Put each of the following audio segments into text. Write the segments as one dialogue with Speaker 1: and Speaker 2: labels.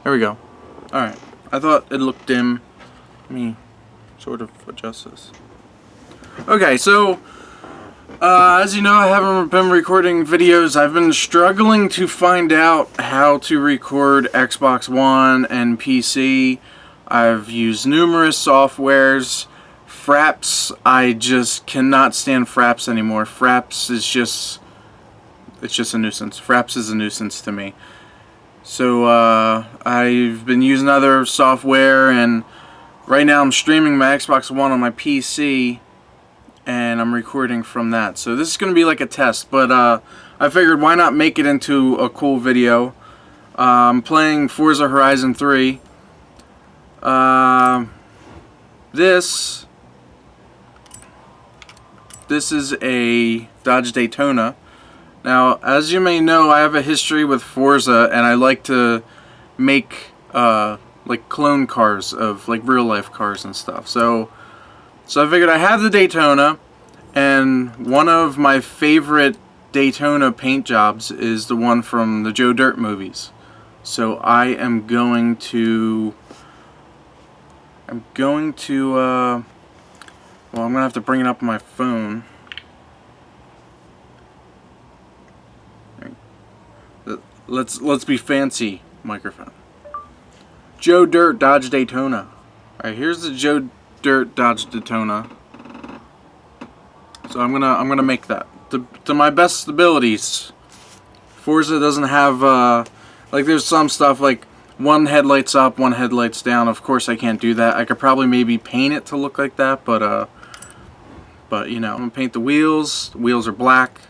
Speaker 1: There we go. Alright. I thought it looked dim. Let me sort of adjust this. Okay, so as you know, I haven't been recording videos. I've been struggling to find out how to record Xbox One and PC. I've used numerous softwares. Fraps, I just cannot stand Fraps anymore. Fraps is just, it's just a nuisance. Fraps is a nuisance to me. So I've been using other software, and right now I'm streaming my Xbox One on my PC, and I'm recording from that. So this is going to be like a test, but I figured why not make it into a cool video. I'm playing Forza Horizon 3. This is a Dodge Daytona. Now, as you may know, I have a history with Forza, and I like to make like clone cars of like real life cars and stuff. So I figured I have the Daytona, and one of my favorite Daytona paint jobs is the one from the Joe Dirt movies. So I am going to well, I'm gonna have to bring it up on my phone. Let's be fancy, microphone. Joe Dirt Dodge Daytona. Alright, here's the Joe Dirt Dodge Daytona. So I'm gonna make that to my best abilities. Forza doesn't have like there's some stuff like one headlight's up, one headlight's down. Of course I can't do that. I could probably maybe paint it to look like that, but you know, I'm gonna paint the wheels. The wheels are black.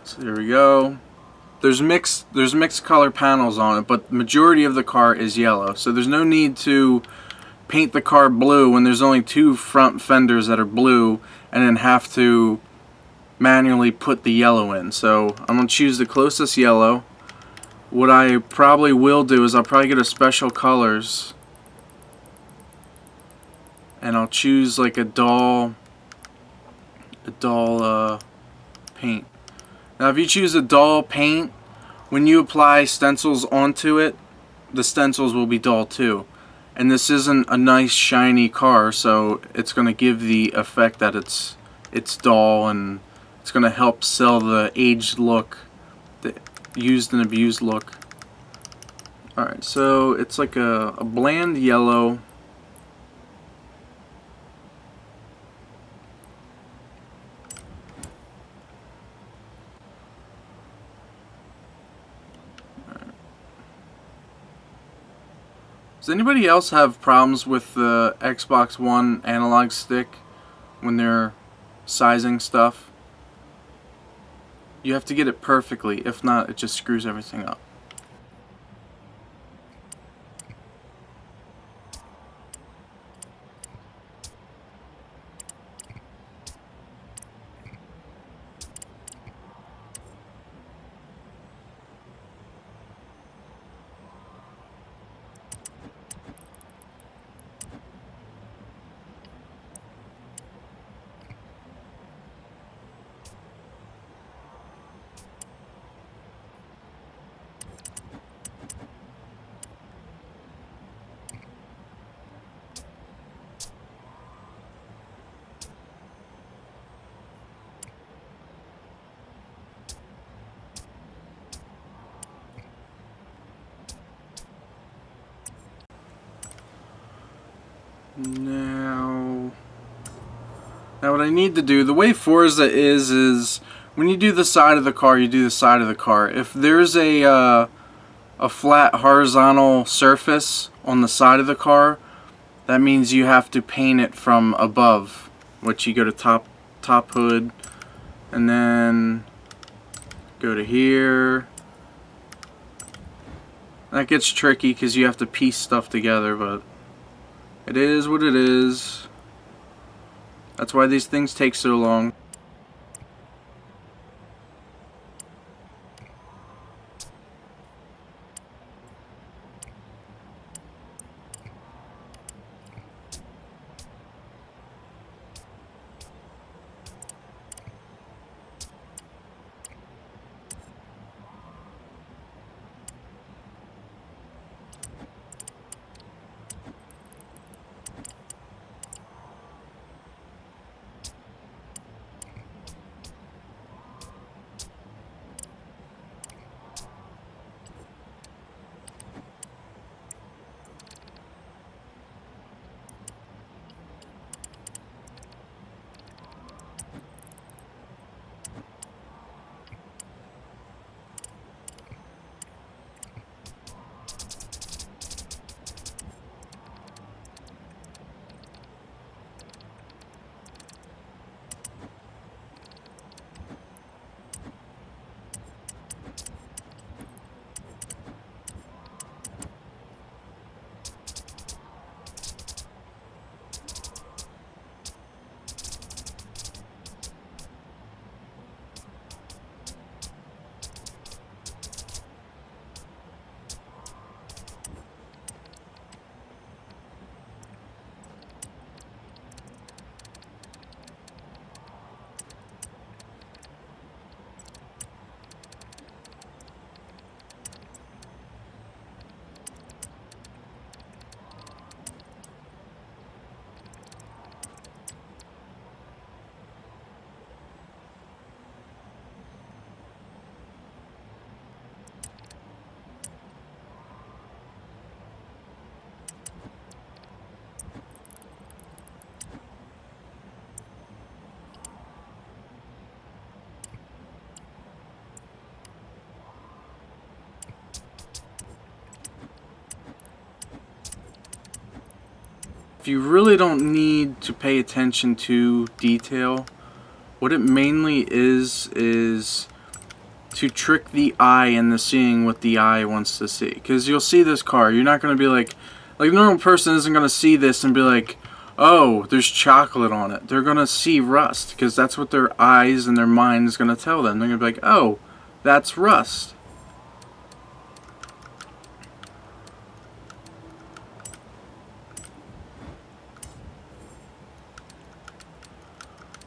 Speaker 1: So there we go. There's mixed color panels on it, but the majority of the car is yellow. So there's no need to paint the car blue when there's only two front fenders that are blue, and then have to manually put the yellow in. So I'm gonna choose the closest yellow. What I probably will do is I'll probably get a special colors, and I'll choose like a dull paint. Now if you choose a dull paint, when you apply stencils onto it, the stencils will be dull too. And this isn't a nice shiny car, so it's going to give the effect that it's dull, and it's going to help sell the aged look, the used and abused look. Alright, so it's like a bland yellow. Does anybody else have problems with the Xbox One analog stick when they're sizing stuff? You have to get it perfectly, if not it just screws everything up. Now what I need to do, the way Forza is when you do the side of the car, you do the side of the car. If there's a flat horizontal surface on the side of the car, that means you have to paint it from above, which you go to top hood, and then go to here. That gets tricky because you have to piece stuff together, but it is what it is. That's why these things take so long. you really don't need to pay attention to detail. What it mainly is to trick the eye into seeing what the eye wants to see. Because you'll see this car, you're not going to be like a normal person isn't going to see this and be like, oh, there's chocolate on it. They're going to see rust, because that's what their eyes and their mind is going to tell them. They're going to be like, oh, that's rust.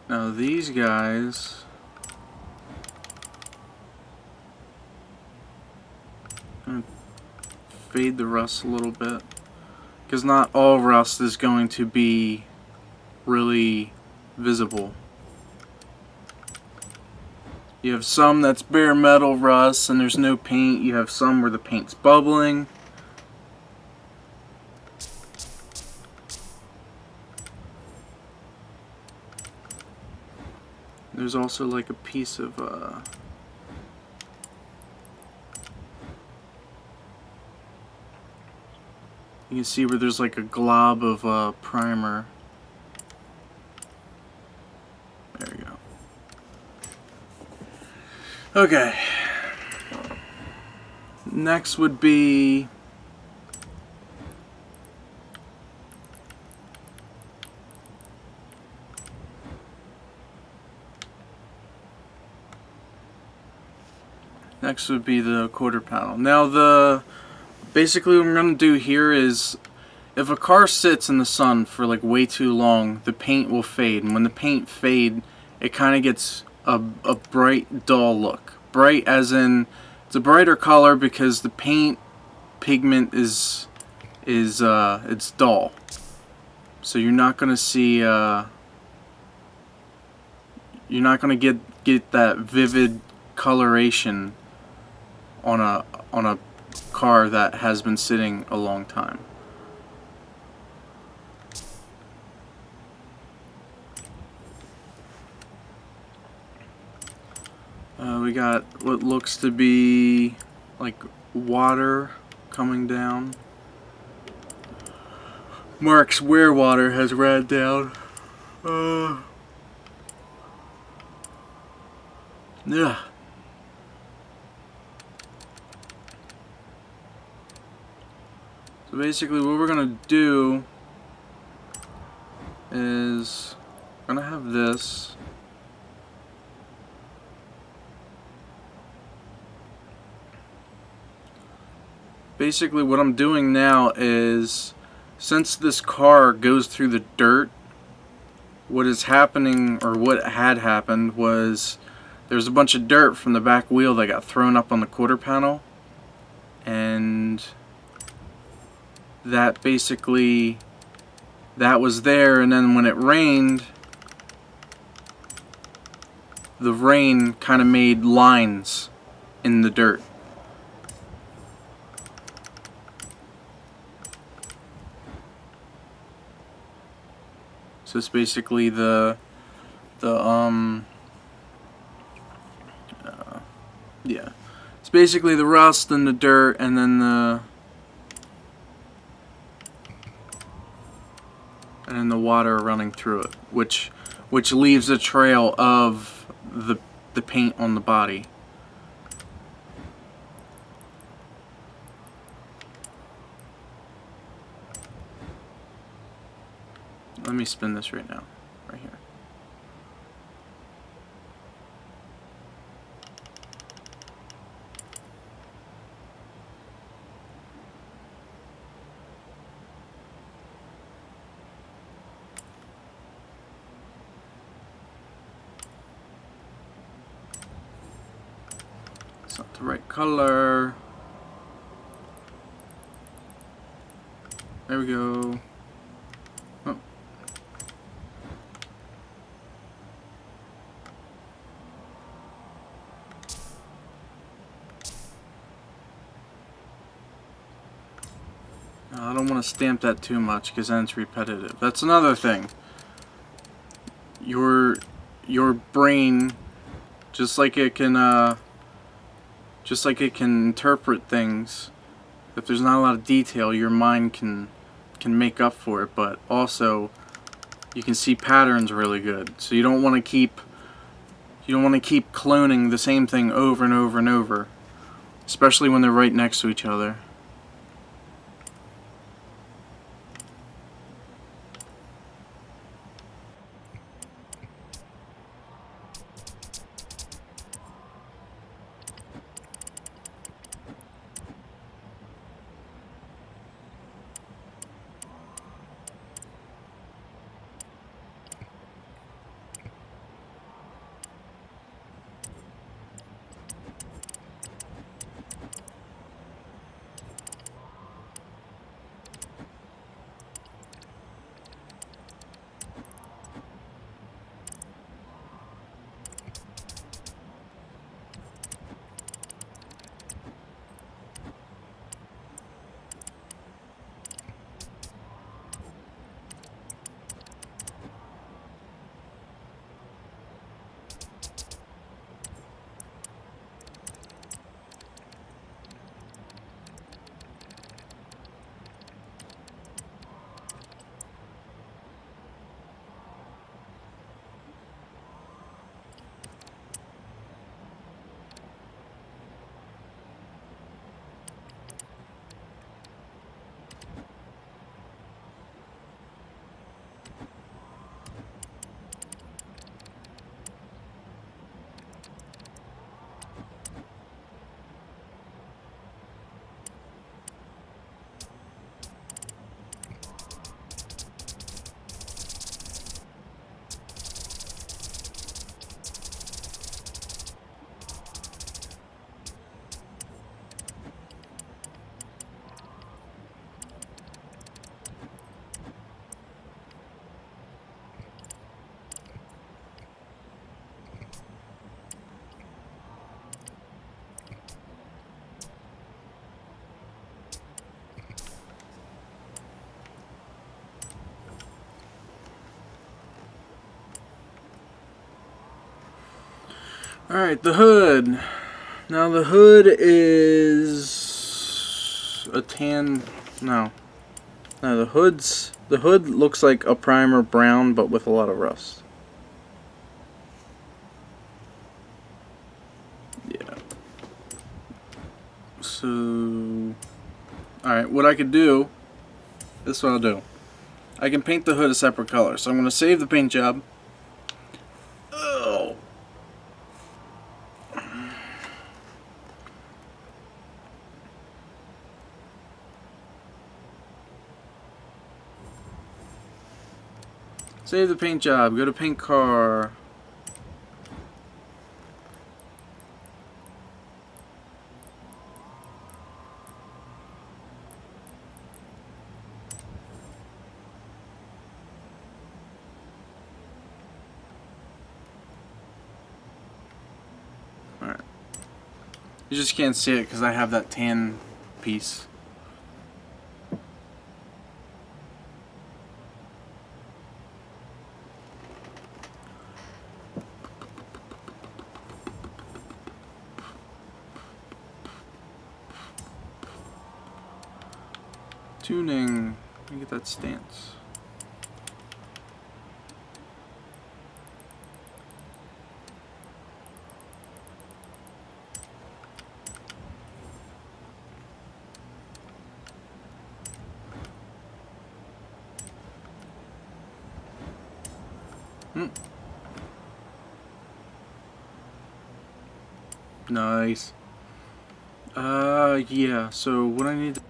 Speaker 1: Now these guys, I'm gonna fade the rust a little bit, because not all rust is going to be really visible. You have some that's bare metal rust and there's no paint. You have some where the paint's bubbling. There's also like a piece of you can see where there's like a glob of primer. There we go. Okay. Next would be the quarter panel. Now basically what I'm going to do here is, if a car sits in the sun for like way too long, the paint will fade, and when the paint fade, it kind of gets a bright, dull look. Bright as in, it's a brighter color because the paint pigment is it's dull. So you're not going to see you're not going to get that vivid coloration on a car that has been sitting a long time. We got what looks to be like water coming down. Marks where water has ran down. Yeah. So basically what we're going to do is I'm going to have this. Basically what I'm doing now is, since this car goes through the dirt, what is happening, or what had happened, was there's a bunch of dirt from the back wheel that got thrown up on the quarter panel, and that basically, that was there, and then when it rained, the rain kind of made lines in the dirt. So it's basically yeah, it's basically the rust and the dirt, and then the water running through it, which leaves a trail of the paint on the body. Let me spin this right now, right here. It's not the right color. There we go. Oh. I don't want to stamp that too much because then it's repetitive. That's another thing. Your brain, just like it can interpret things, if there's not a lot of detail, your mind can can make up for it, but also you can see patterns really good. So you don't want to keep cloning the same thing over and over and over, especially when they're right next to each other. Alright, the hood. Now the hood is a tan. No, the hood looks like a primer brown, but with a lot of rust. Yeah. So, alright, what I could do, this is what I'll do. I can paint the hood a separate color. So I'm going to save the paint job. Oh. Save the paint job. Go to paint car. Alright. You just can't see it because I have that tan piece. Tuning. Let me get that stance. Nice. Yeah, so what I need to...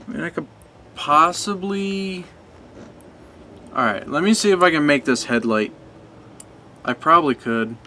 Speaker 1: I mean, I could possibly... Alright, let me see if I can make this headlight. I probably could.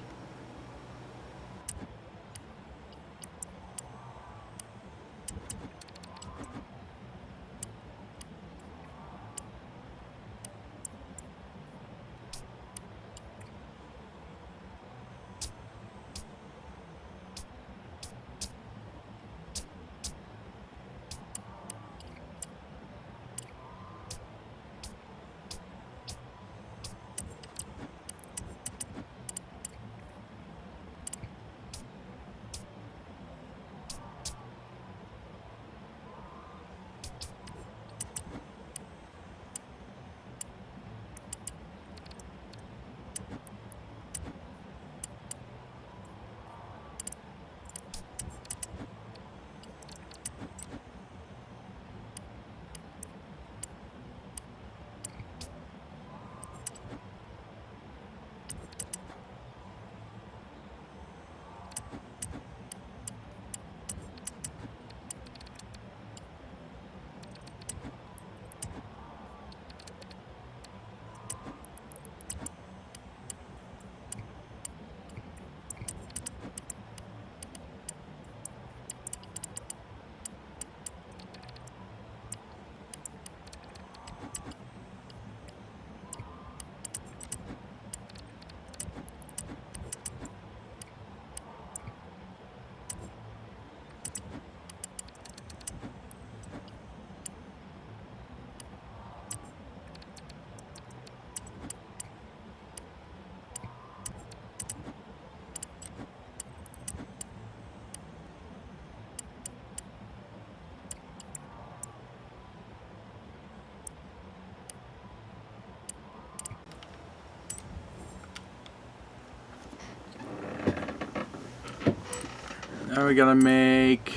Speaker 1: Now we gotta make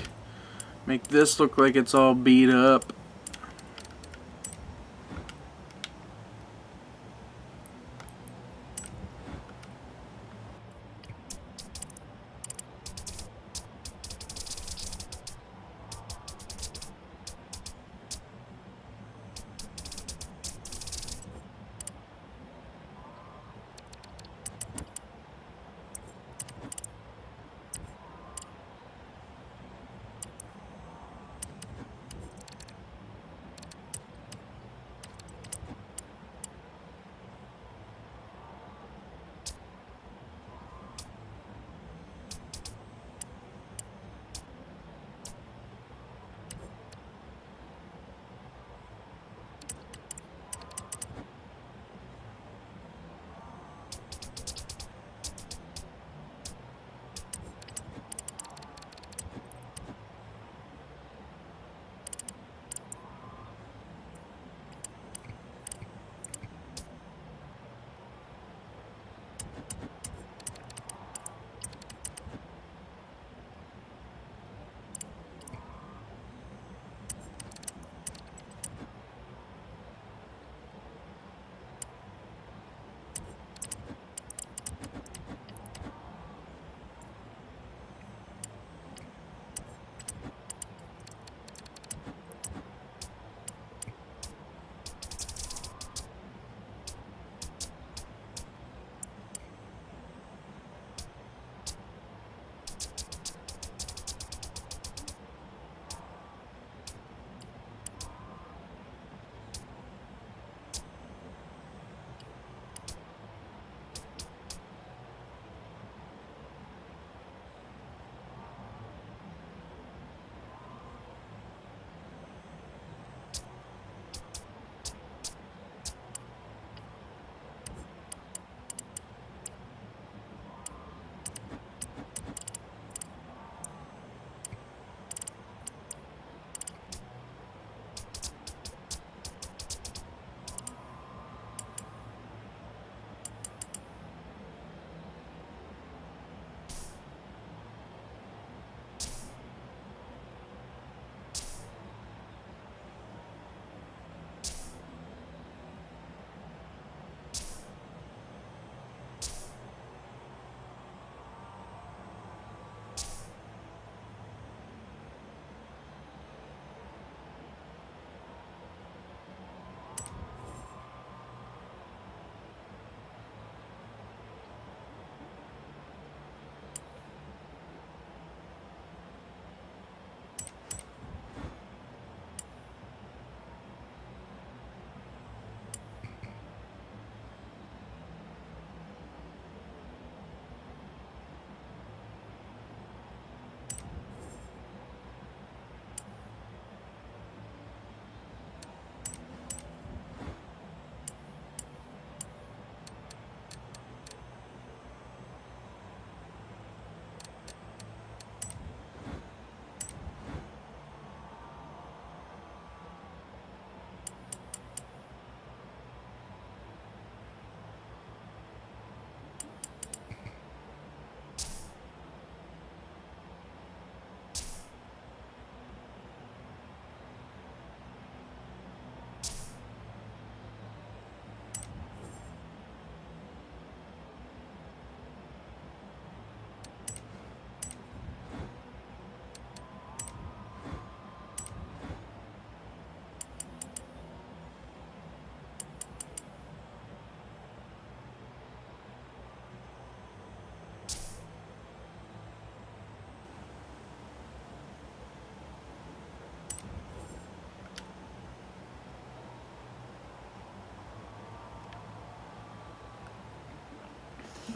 Speaker 1: this look like it's all beat up.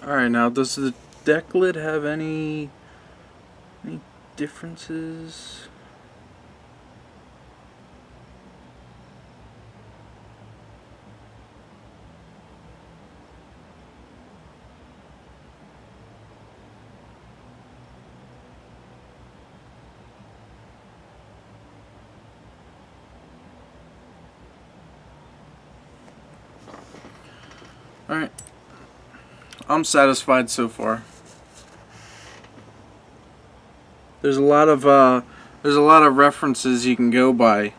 Speaker 1: Alright, now does the deck lid have any differences? Alright. I'm satisfied so far. There's a lot of references you can go by.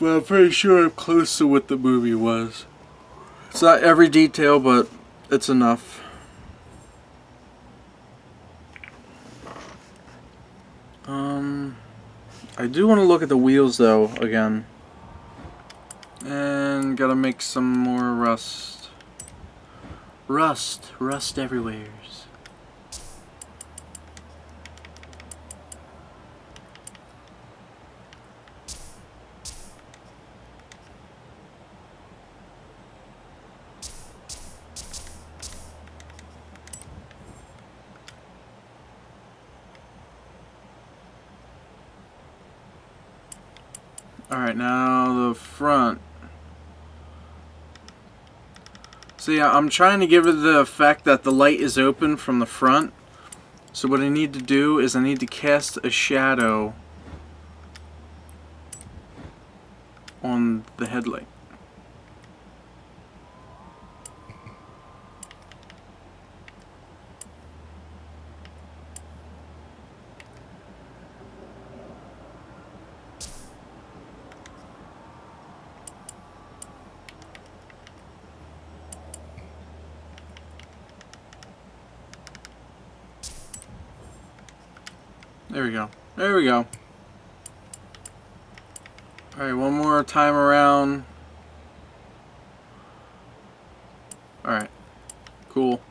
Speaker 1: Well, I'm pretty sure I'm close to what the movie was. It's not every detail, but it's enough. I do want to look at the wheels though again. And gotta make some more rust. Rust everywhere. Alright, now the front. See, I'm trying to give it the effect that the light is open from the front. So what I need to do is I need to cast a shadow on the headlight. There we go. There we go. Alright, one more time around. Alright. Cool.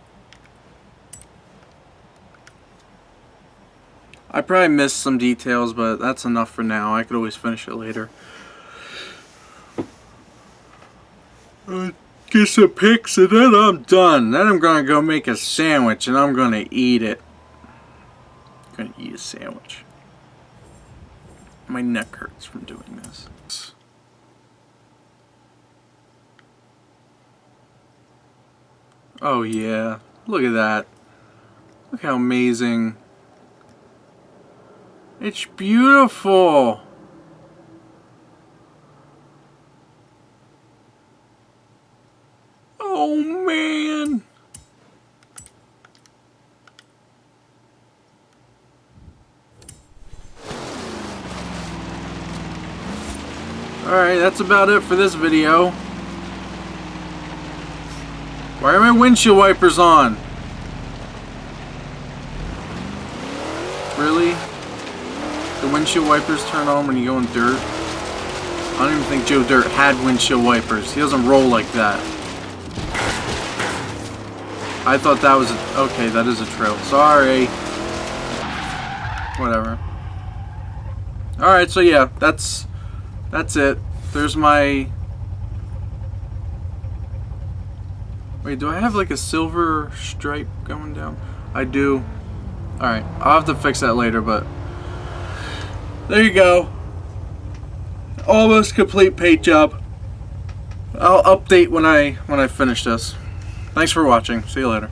Speaker 1: I probably missed some details, but that's enough for now. I could always finish it later. Get some pics and then I'm done. Then I'm gonna go make a sandwich and I'm gonna eat it. I'm gonna eat a sandwich. My neck hurts from doing this. Oh yeah, look at that. Look how amazing. It's beautiful. Oh man. Alright, that's about it for this video. Why are my windshield wipers on? Really? The windshield wipers turn on when you go in dirt? I don't even think Joe Dirt had windshield wipers. He doesn't roll like that. I thought that was okay, that is a trail. Sorry. Whatever. Alright, so yeah, that's it. There's my... Wait, do I have like a silver stripe going down? I do. Alright, I'll have to fix that later, but... There you go. Almost complete paint job. I'll update when I finish this. Thanks for watching. See you later.